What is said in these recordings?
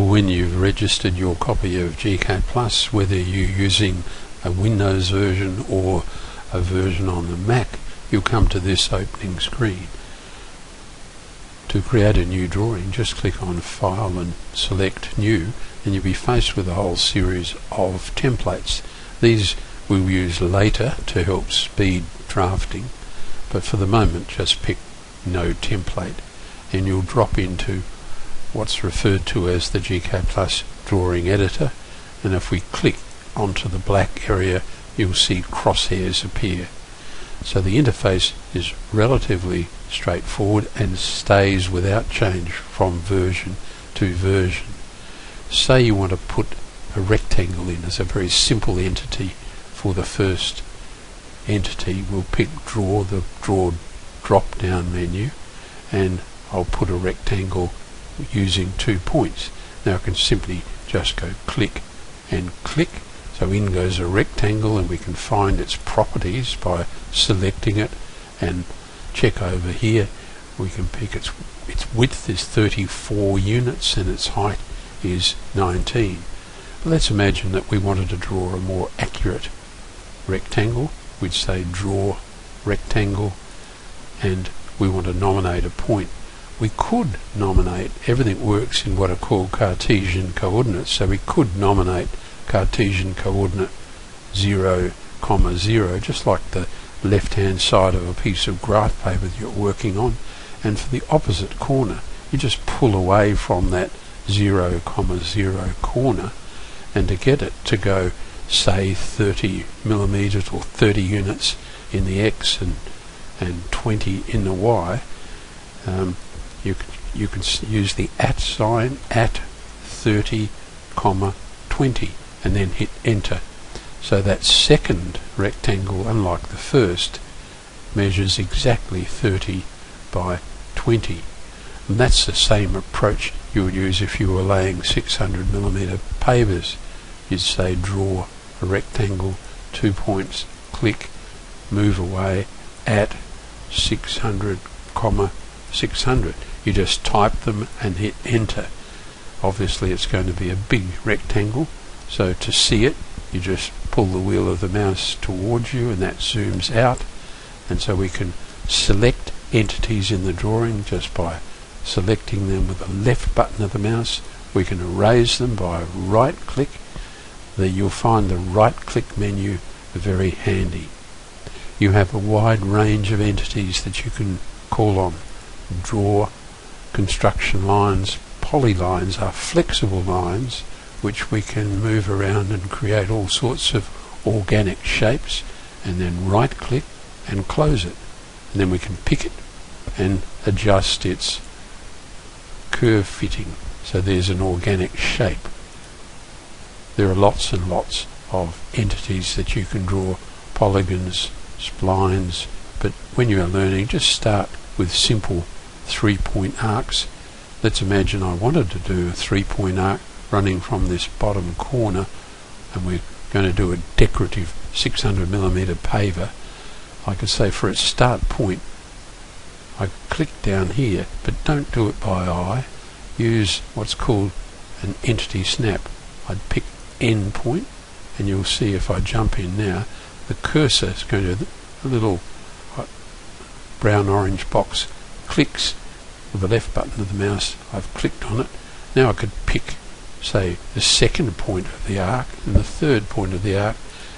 When you've registered your copy of gCADPlus, whether you're using a Windows version or a version on the Mac, you'll come to this opening screen. To create a new drawing, just click on File and select New, and you'll be faced with a whole series of templates. These we'll use later to help speed drafting, but for the moment just pick No Template, and you'll drop into what's referred to as the gCADPlus drawing editor, and if we click onto the black area you'll see crosshairs appear. So the interface is relatively straightforward and stays without change from version to version. Say you want to put a rectangle in as a very simple entity. For the first entity we'll pick Draw, the Draw drop down menu, and I'll put a rectangle using 2 points. Now I can simply just go click and click, so in goes a rectangle, and we can find its properties by selecting it and check over here. We can pick its width is 34 units and its height is 19. But let's imagine that we wanted to draw a more accurate rectangle. We'd say Draw Rectangle, and we want to nominate a point. We could nominate, everything works in what are called Cartesian Coordinates, so we could nominate Cartesian Coordinate 0, 0, just like the left hand side of a piece of graph paper that you're working on, and for the opposite corner you just pull away from that 0, 0 corner, and to get it to go say 30 millimeters or 30 units in the X and 20 in the Y, you can use the @ sign, at 30, 20, and then hit enter. So that second rectangle, unlike the first, measures exactly 30 by 20. And that's the same approach you would use if you were laying 600 millimeter pavers. You'd say Draw a rectangle, 2 points, click, move away, at 600, 600. You just type them and hit enter. Obviously it's going to be a big rectangle, so to see it you just pull the wheel of the mouse towards you and that zooms out, and so we can select entities in the drawing just by selecting them with the left button of the mouse. We can erase them by right click. You'll find the right click menu very handy. You have a wide range of entities that you can call on. Draw, construction lines, polylines are flexible lines which we can move around and create all sorts of organic shapes, and then right click and close it, and then we can pick it and adjust its curve fitting, so there's an organic shape. There are lots and lots of entities that you can draw, polygons, splines, but when you are learning, just start with simple 3-point arcs. Let's imagine I wanted to do a 3-point arc running from this bottom corner, and we're going to do a decorative 600 millimeter paver. I could say for its start point I click down here, but don't do it by eye. Use what's called an entity snap. I'd pick end point, and you'll see if I jump in now, the cursor is going to, a little brown orange box clicks with the left button of the mouse. I've clicked on it. Now I could pick, say, the second point of the arc and the third point of the arc,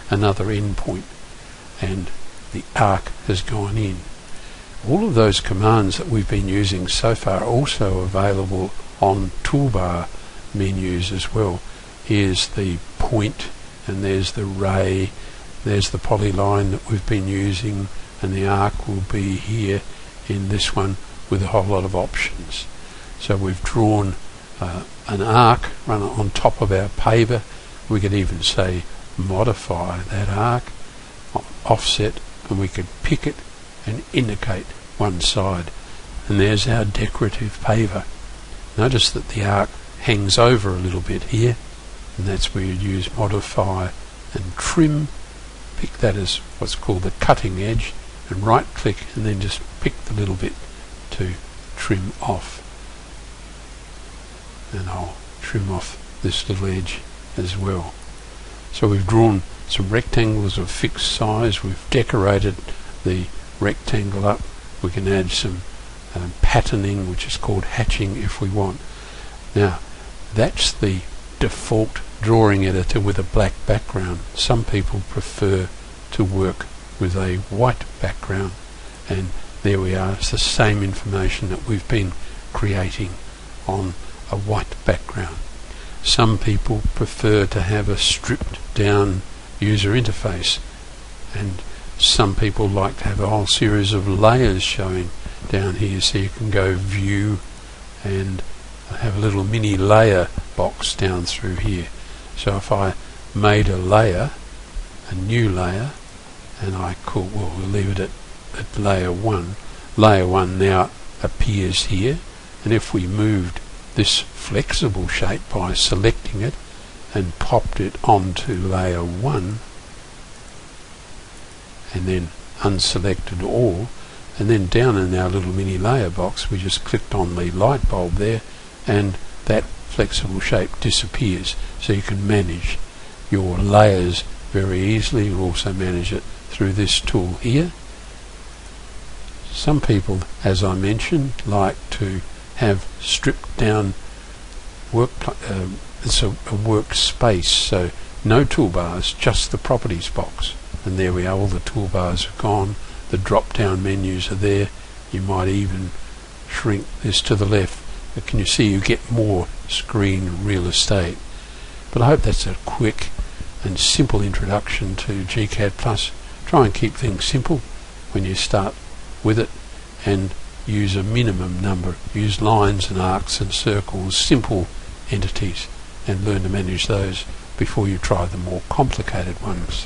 another end point, and the arc has gone in. All of those commands that we've been using so far are also available on toolbar menus as well. Here's the point, and there's the ray, there's the polyline that we've been using, and the arc will be here in this one with a whole lot of options. So we've drawn an arc run on top of our paver. We could even say modify that arc, offset, and we could pick it and indicate one side, and there's our decorative paver. Notice that the arc hangs over a little bit here, and that's where you'd use modify and trim. Pick that as what's called the cutting edge, and right click and then just pick the little bit to trim off. And I'll trim off this little edge as well. So we've drawn some rectangles of fixed size, we've decorated the rectangle up, we can add some patterning, which is called hatching if we want. Now that's the default drawing editor with a black background. Some people prefer to work with a white background, and there we are, it's the same information that we've been creating on a white background. Some people prefer to have a stripped down user interface, and some people like to have a whole series of layers showing down here, so you can go view and have a little mini layer box down through here. So if I made a layer, a new layer, and I could, well, we'll leave it at layer 1. Layer 1 now appears here, and if we moved this flexible shape by selecting it and popped it onto layer 1 and then unselected all, and then down in our little mini layer box we just clicked on the light bulb there, and that flexible shape disappears. So you can manage your layers very easily. You also manage it through this tool here. Some people, as I mentioned, like to have stripped down it's a workspace, so no toolbars, just the properties box, and there we are, all the toolbars are gone, the drop down menus are there. You might even shrink this to the left, but can you see you get more screen real estate. But I hope that's a quick and simple introduction to gCADPlus. Try and keep things simple when you start with it, and use a minimum number, use lines and arcs and circles, simple entities, and learn to manage those before you try the more complicated ones.